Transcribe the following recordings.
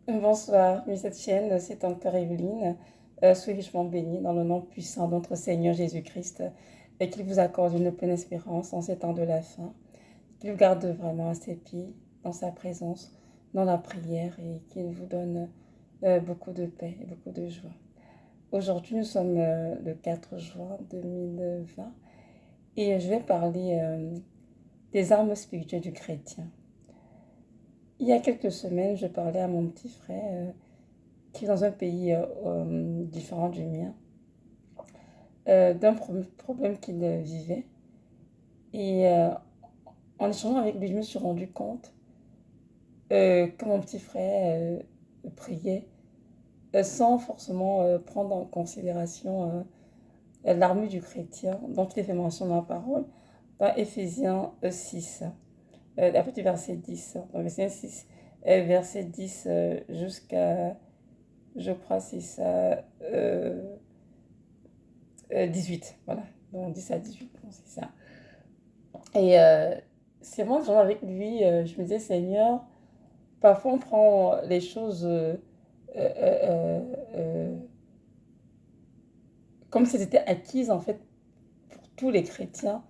Bonsoir, oui, cette chaîne, c'est Docteur Evelyne. Soyez richement bénie dans le nom puissant de notre Seigneur Jésus-Christ et qu'il vous accorde une pleine espérance en ces temps de la fin, qu'il vous garde vraiment à ses pieds, dans sa présence, dans la prière et qu'il vous donne beaucoup de paix et beaucoup de joie. Aujourd'hui, nous sommes le 4 juin 2020 et je vais parler des armes spirituelles du chrétien. Il y a quelques semaines, je parlais à mon petit frère qui est dans un pays différent du mien, d'un problème qu'il vivait. Et en échangeant avec lui, je me suis rendu compte que mon petit frère priait sans forcément prendre en considération l'armure du chrétien dont il est fait mention dans la parole, dans Éphésiens 6, à partir du verset 10. Donc, Éphésiens 6, verset 10 jusqu'à, je crois, c'est ça, 18, voilà. Donc 10 à 18, c'est ça. Et c'est moi, genre avec lui, je me disais, Seigneur, parfois on prend les choses euh, euh, euh, comme si c'était acquises en fait pour tous les chrétiens,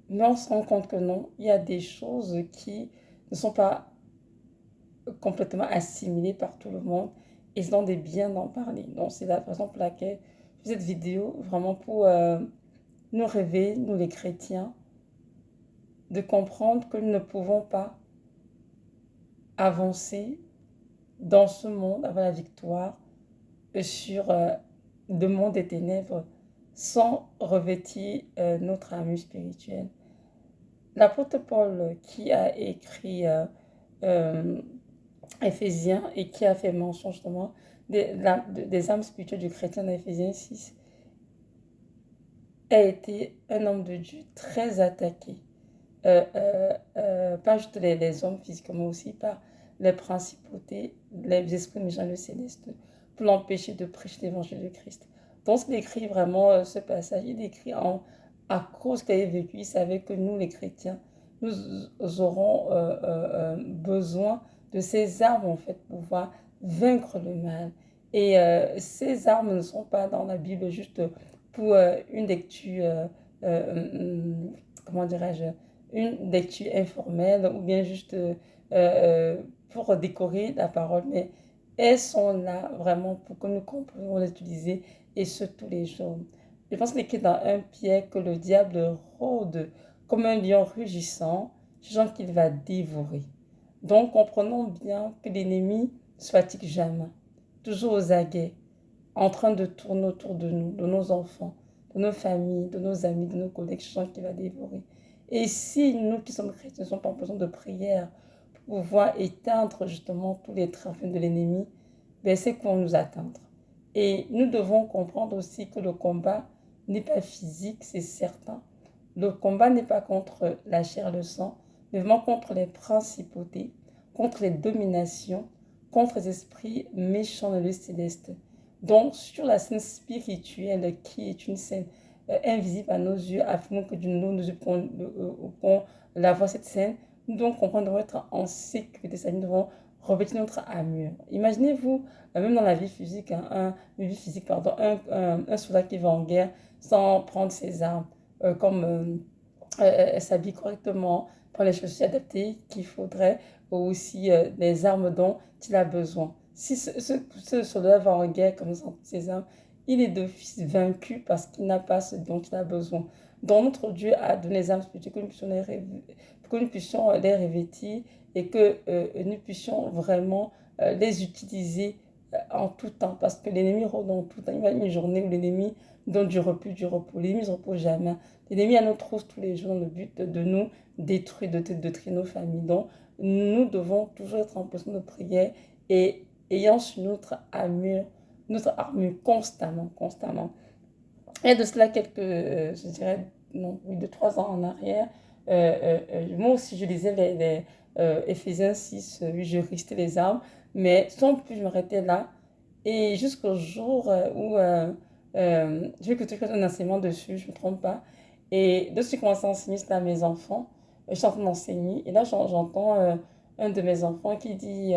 mais on se rend compte que non, il y a des choses qui ne sont pas complètement assimilées par tout le monde et c'est donc des biens d'en parler. Donc c'est la raison pour laquelle je fais cette vidéo, vraiment pour nous réveiller, nous les chrétiens, de comprendre que nous ne pouvons pas avancer dans ce monde, avoir la victoire sur le monde des ténèbres sans revêtir notre âme spirituelle. L'apôtre Paul qui a écrit euh, Éphésiens et qui a fait mention justement des âmes spirituelles du chrétien dans Éphésiens 6 a été un homme de Dieu très attaqué. Pas juste les hommes physiquement, aussi par les principautés, les esprits méchants le céleste, pour l'empêcher de prêcher l'évangile de Christ. Donc, il écrit vraiment ce passage, il écrit à cause qu'il avait vécu, il savait que nous, les chrétiens, nous aurons besoin de ces armes, en fait, pour pouvoir vaincre le mal. Et ces armes ne sont pas dans la Bible juste pour une lecture, comment dirais-je, une lecture informelle ou bien juste pour décorer la parole, mais elles sont là vraiment pour que nous comprenions les utiliser et ce tous les jours. Je pense qu'il est écrit dans un Pierre que le diable rôde comme un lion rugissant, cherchant qu'il va dévorer. Donc comprenons bien que l'ennemi ne se fatigue jamais, toujours aux aguets, en train de tourner autour de nous, de nos enfants, de nos familles, de nos amis, de nos collègues, cherchant qu'il va dévorer. Et si nous qui sommes chrétiens ne sommes pas en besoin de prière pour pouvoir éteindre justement tous les trafics de l'ennemi, ben c'est qu'on nous atteindre. Et nous devons comprendre aussi que le combat n'est pas physique, c'est certain. Le combat n'est pas contre la chair et le sang, mais vraiment contre les principautés, contre les dominations, contre les esprits méchants de le céleste. Donc, sur la scène spirituelle, qui est une scène invisible à nos yeux, afin que nous pouvons la voir cette scène, nous devons comprendre, nous devons être en sécurité, nous devons revêtir notre armure. Imaginez-vous, même dans la vie physique, un soldat qui va en guerre sans prendre ses armes, comme s'habille correctement, prendre les chaussures adaptées qu'il faudrait, ou aussi les armes dont il a besoin. Si ce soldat va en guerre comme ça, ses armes, il est d'office vaincu parce qu'il n'a pas ce dont il a besoin. Donc notre Dieu a donné les armes spirituelles que nous puissions les revêtir et que nous puissions vraiment les utiliser en tout temps. Parce que l'ennemi rôde en tout temps. Il y a une journée où l'ennemi donne du repos, du repos. L'ennemi ne se repose jamais. L'ennemi a notre trousse tous les jours dans le but de nous détruire, de détruire nos familles. Donc nous devons toujours être en position de prière et ayant sur notre armure constamment, constamment. Et de cela quelques, je dirais, non, oui, 2, 3 ans en arrière, moi aussi je lisais les Éphésiens 6, oui, je restais les armes, mais sans plus je m'arrêtais là. Et jusqu'au jour où j'ai écouté un enseignement dessus, je ne me trompe pas. Et de ce que j'ai commencé à enseigner, c'était à mes enfants. Je suis en train d'enseigner. Et là, j'entends un de mes enfants qui dit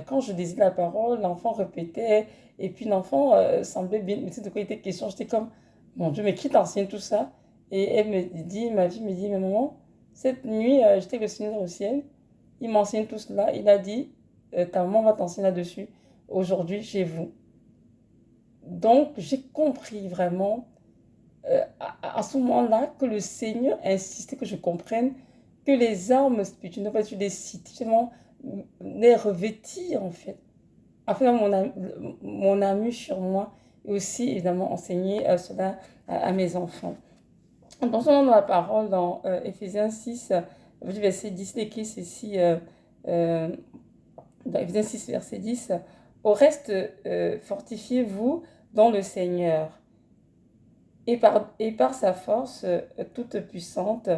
quand je disais la parole, l'enfant répétait, et puis l'enfant semblait bien, mais tu sais de quoi il était question, j'étais comme, mon Dieu, mais qui t'enseigne tout ça? Et elle me dit, ma fille me dit, mais maman, cette nuit, j'étais avec le Seigneur au ciel, il m'enseigne tout cela, il a dit, ta maman va t'enseigner là-dessus, aujourd'hui chez vous. Donc, j'ai compris vraiment à ce moment-là que le Seigneur insistait que je comprenne que les armes spirituelles ne pas être des sites, seulement les revêtir en fait. Afin mon ami sur moi et aussi évidemment enseigner cela à mes enfants. Dans son nom dans la parole, dans Éphésiens 6, verset 10, il écrit ceci, dans Éphésiens 6, verset 10, au reste, fortifiez-vous dans le Seigneur et par sa force toute puissante,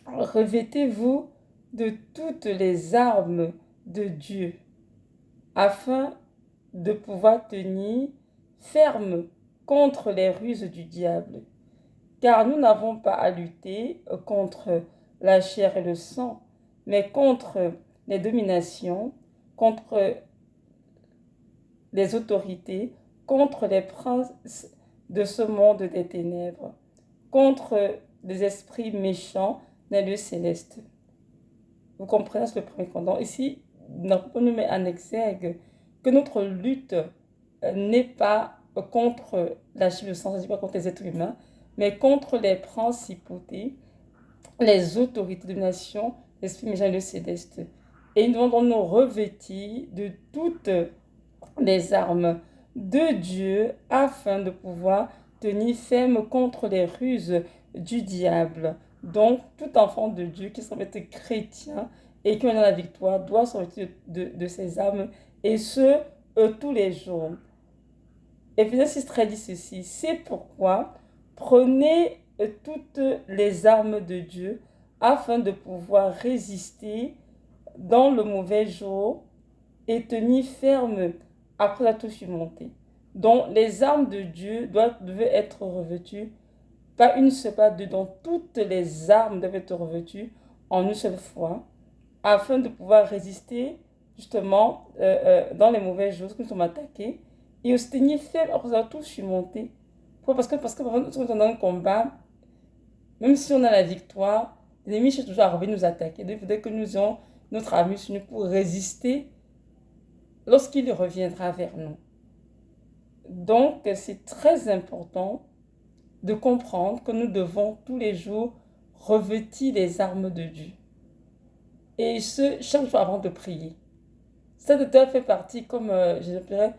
revêtez-vous de toutes les armes de Dieu, afin de pouvoir tenir ferme contre les ruses du diable. Car nous n'avons pas à lutter contre la chair et le sang, mais contre les dominations, contre les autorités, contre les princes de ce monde des ténèbres, contre les esprits méchants dans les lieux célestes. Vous comprenez, c'est le premier point. Donc ici, on nous met en exergue que notre lutte n'est pas contre la chair et le sang, c'est-à-dire pas contre les êtres humains, mais contre les principautés, les autorités de nation, l'esprit méchant et le céleste. Et nous devons nous revêtir de toutes les armes de Dieu afin de pouvoir tenir ferme contre les ruses du diable. Donc, tout enfant de Dieu qui se revêt chrétien et qui a la victoire doit se revêtir de ses armes, et ce, tous les jours. Éphésiens 6 très dit ceci, c'est pourquoi prenez toutes les armes de Dieu afin de pouvoir résister dans le mauvais jour et tenir ferme après la tout surmonté. Donc les armes de Dieu doivent être revêtues, pas une seule, pas deux, donc toutes les armes doivent être revêtues en une seule fois, afin de pouvoir résister justement dans les mauvais jours que nous sommes attaqués, et aussi tenir ferme après avoir tout surmonté. Parce que dans un combat, même si on a la victoire, l'ennemi cherche toujours à revenir nous attaquer. Donc il faudrait que nous ayons notre armure sur nous pour résister lorsqu'il reviendra vers nous. Donc, c'est très important de comprendre que nous devons tous les jours revêtir les armes de Dieu. Et ce, chaque jour avant de prier. Ça fait partie, comme je dirais,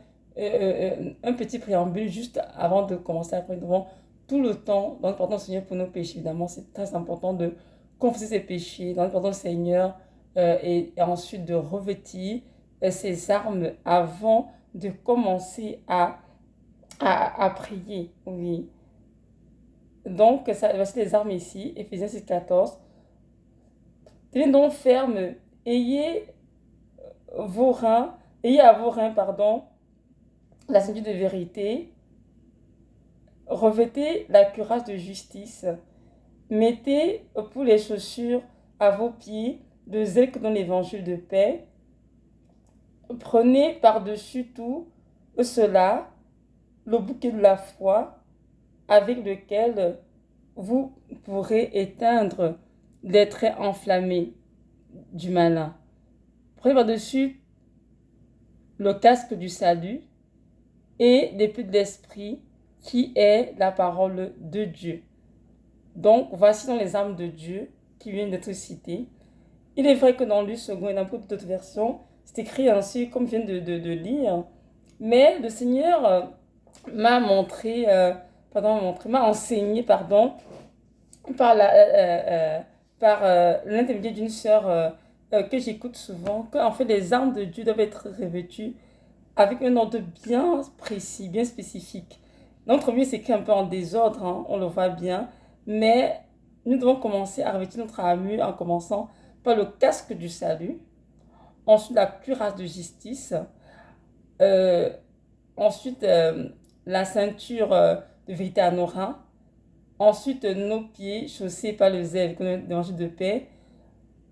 un petit préambule juste avant de commencer à prier. Nous devons tout le temps, dans le pardon du Seigneur pour nos péchés, évidemment, c'est très important de confesser ses péchés, dans le pardon du Seigneur, et ensuite de revêtir ses armes avant de commencer à prier. Oui. Donc, voici les armes ici, Éphésiens 6, 14. Tenez donc ferme, ayez à vos reins, la ceinture de vérité, revêtez la cuirasse de justice, mettez pour les chaussures à vos pieds le zèle dans l'évangile de paix, prenez par-dessus tout cela le bouquet de la foi avec lequel vous pourrez éteindre les traits enflammés du malin. Prenez par-dessus le casque du salut et l'épée de l'esprit qui est la parole de Dieu. Donc, voici dans les armes de Dieu qui viennent d'être citées. Il est vrai que dans le second et dans beaucoup d'autres versions, c'est écrit ainsi comme je viens de lire. Mais le Seigneur m'a enseigné, par l'intermédiaire d'une sœur que j'écoute souvent, que en fait les armes de Dieu doivent être revêtues avec un ordre bien précis, bien spécifique. Notre vie c'est un peu en désordre, hein, on le voit bien, mais nous devons commencer à revêtir notre armure en commençant par le casque du salut, ensuite la cuirasse de justice, euh, ensuite la ceinture de vérité à nos reins, ensuite nos pieds chaussés par le zèle, l'évangile de paix,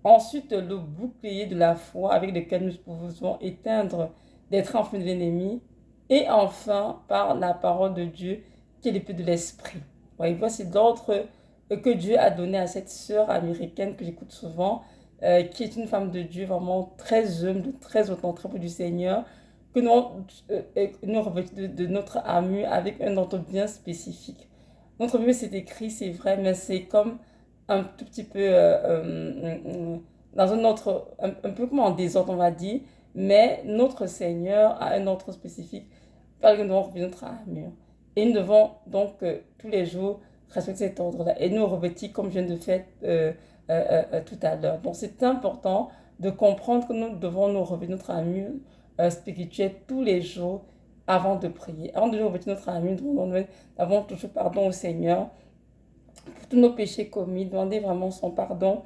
Ensuite, le bouclier de la foi avec lequel nous pouvons éteindre des tremplins de l'ennemi. Et enfin, par la parole de Dieu, qui est l'épée de l'esprit. Ouais, voici l'ordre que Dieu a donné à cette sœur américaine que j'écoute souvent, qui est une femme de Dieu vraiment très humble, très autant, très près du Seigneur, que nous revêtons de notre armure avec un ordre bien spécifique. Notre Bible, c'est écrit, c'est vrai, mais c'est comme un tout petit peu dans un autre, un peu comme en désordre, on va dire, mais notre Seigneur a un ordre spécifique par lequel nous devons revêtir notre armure. Et nous devons donc tous les jours respecter cet ordre-là et nous revêtir comme je viens de faire tout à l'heure. Donc c'est important de comprendre que nous devons nous revêtir notre armure spirituelle tous les jours avant de prier. Avant de nous revêtir notre armure, nous avons toujours pardon au Seigneur pour tous nos péchés commis, demander vraiment son pardon,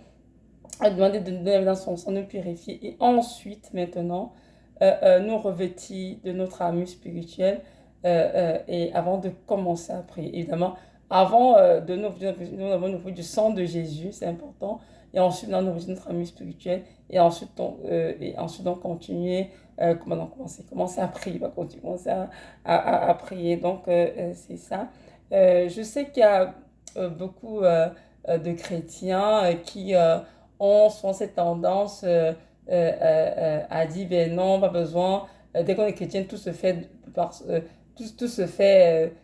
demander de nous dans son sang, nous purifier. Et ensuite, maintenant, nous revêtir de notre armure spirituelle et avant de commencer à prier. Évidemment, avant de nous avons nous du sang de Jésus, c'est important. Et ensuite, nous revêtir notre armure spirituelle. Et ensuite, donc continuer, commencer à prier, pas continuer, commencer à prier. Donc, c'est ça. Je sais qu'il y a beaucoup de chrétiens qui ont souvent cette tendance à dire ben non, pas besoin. Dès qu'on est chrétien, tout se fait, tout se fait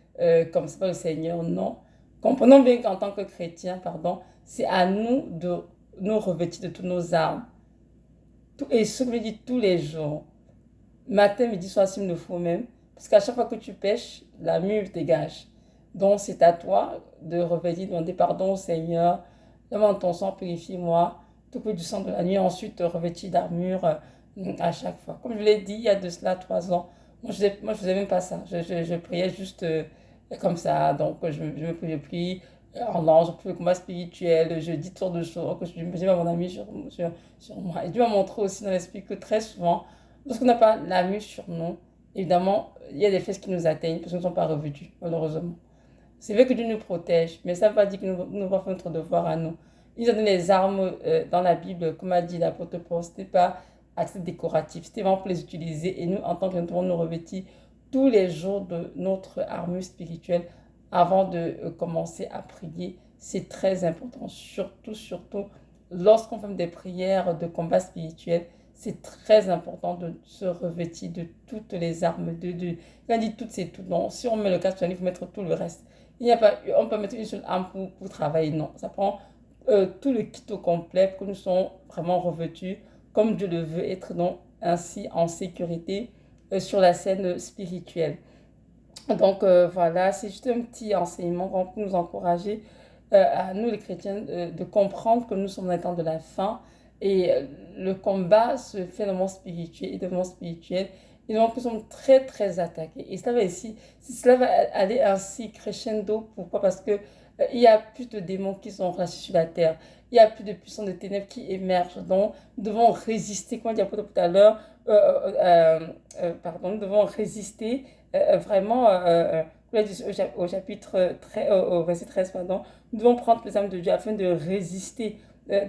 comme ça par le Seigneur. Non. Comprenons bien qu'en tant que chrétien, pardon, c'est à nous de nous revêtir de toutes nos armes. Et ce que je dis tous les jours, matin, midi, soir, s'il me le faut même, parce qu'à chaque fois que tu pêches, la mule dégage. Donc, c'est à toi de revêtir, demander pardon au Seigneur. Demande ton sang, purifie-moi. Tout que du sang de la nuit, ensuite revêtir d'armure à chaque fois. Comme je l'ai dit, il y a de cela 3 ans. Moi, je faisais même pas ça. Je priais juste comme ça. Donc, je me prie en langue, je prie le combat spirituel. Je dis toutes sortes de choses que je dis à mon ami sur moi. Et Dieu m'a montré aussi dans l'esprit que très souvent, lorsqu'on n'a pas la mue sur nous, évidemment, il y a des fesses qui nous atteignent parce que nous ne sommes pas revêtus, malheureusement. C'est vrai que Dieu nous protège, mais ça ne veut pas dire que nous devons faire notre devoir à nous. Ils ont donné les armes dans la Bible, comme a dit l'apôtre Paul, ce n'était pas accès décoratif, c'était vraiment pour les utiliser. Et nous, en tant que nous devons nous revêtir tous les jours de notre armure spirituelle avant de commencer à prier. C'est très important, surtout, lorsqu'on fait des prières de combat spirituel, c'est très important de se revêtir de toutes les armes de Dieu. Quand on dit toutes, c'est tout. Non, si on met le casque, il faut mettre tout le reste. Il n'y a pas, on peut mettre une seule arme pour travailler. Non, ça prend tout le kit au complet pour que nous soyons vraiment revêtus comme Dieu le veut, être donc ainsi en sécurité sur la scène spirituelle. Donc voilà, c'est juste un petit enseignement pour nous encourager à nous les chrétiens de comprendre que nous sommes dans les temps de la fin et le combat se fait dans le monde spirituel et dans le monde spirituel. Et donc nous sommes très très attaqués. Et cela va aller ainsi crescendo. Pourquoi? Parce que il y a plus de démons qui sont relâchés sur la terre. Il y a plus de puissance de ténèbres qui émergent. Donc nous devons résister, comme on dit tout à l'heure, pardon, nous devons résister vraiment, au chapitre 13, au verset 13, pardon, nous devons prendre les âmes de Dieu afin de résister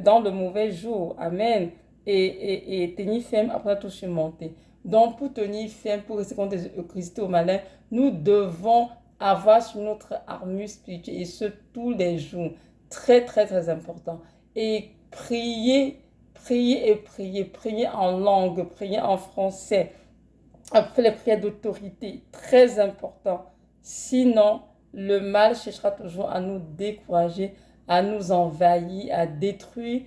dans le mauvais jour. Amen. Et tenir ferme après tout surmonter. Donc, pour tenir ferme, pour résister au malin, nous devons avoir sur notre armure spirituelle, et ce, tous les jours. Très, très, très important. Et prier en langue, prier en français, après les prières d'autorité, très important. Sinon, le mal cherchera toujours à nous décourager, à nous envahir, à détruire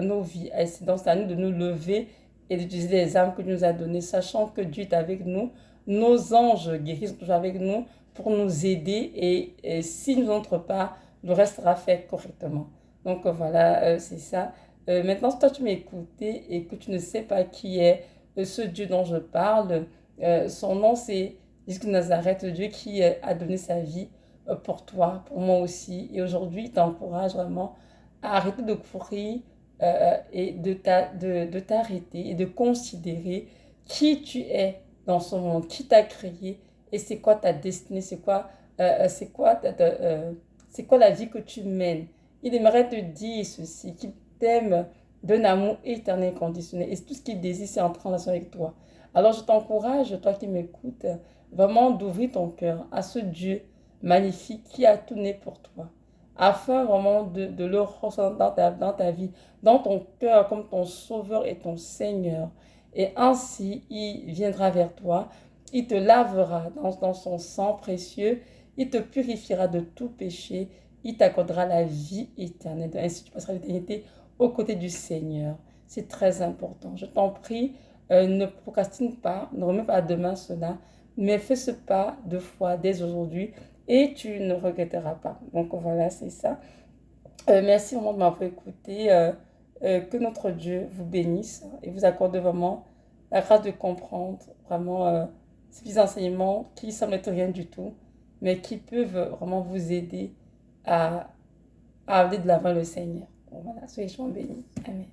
nos vies. Donc, c'est à nous de nous lever et d'utiliser les armes que Dieu nous a données, sachant que Dieu est avec nous. Nos anges guéris sont toujours avec nous pour nous aider et si nous n'entrons pas, le reste sera fait correctement. Donc voilà, c'est ça. Maintenant, si toi tu m'écoutais et que tu ne sais pas qui est ce Dieu dont je parle, son nom c'est Jésus de Nazareth, le Dieu qui a donné sa vie pour toi, pour moi aussi. Et aujourd'hui, il t'encourage vraiment à arrêter de courir et de t'arrêter et de considérer qui tu es dans ce monde, qui t'a créé et c'est quoi ta destinée, c'est quoi la vie que tu mènes. Il aimerait te dire ceci, qu'il t'aime d'un amour éternel et conditionnel. Et tout ce qu'il désire, c'est entrer en relation avec toi. Alors je t'encourage, toi qui m'écoutes, vraiment d'ouvrir ton cœur à ce Dieu magnifique qui a tout né pour toi, afin vraiment de le ressentir dans ta vie, dans ton cœur comme ton sauveur et ton Seigneur. Et ainsi, il viendra vers toi, il te lavera dans son sang précieux, il te purifiera de tout péché, il t'accordera la vie éternelle. Ainsi, tu passeras l'éternité aux côtés du Seigneur. C'est très important. Je t'en prie, ne procrastine pas, ne remets pas à demain cela, mais fais ce pas de foi dès aujourd'hui et tu ne regretteras pas. Donc voilà, c'est ça. Merci vraiment de m'avoir écouté. Que notre Dieu vous bénisse et vous accorde vraiment la grâce de comprendre vraiment ces petits enseignements qui semblent être rien du tout, mais qui peuvent vraiment vous aider à aller de l'avant le Seigneur. Bon, voilà, soyez bénis. Amen.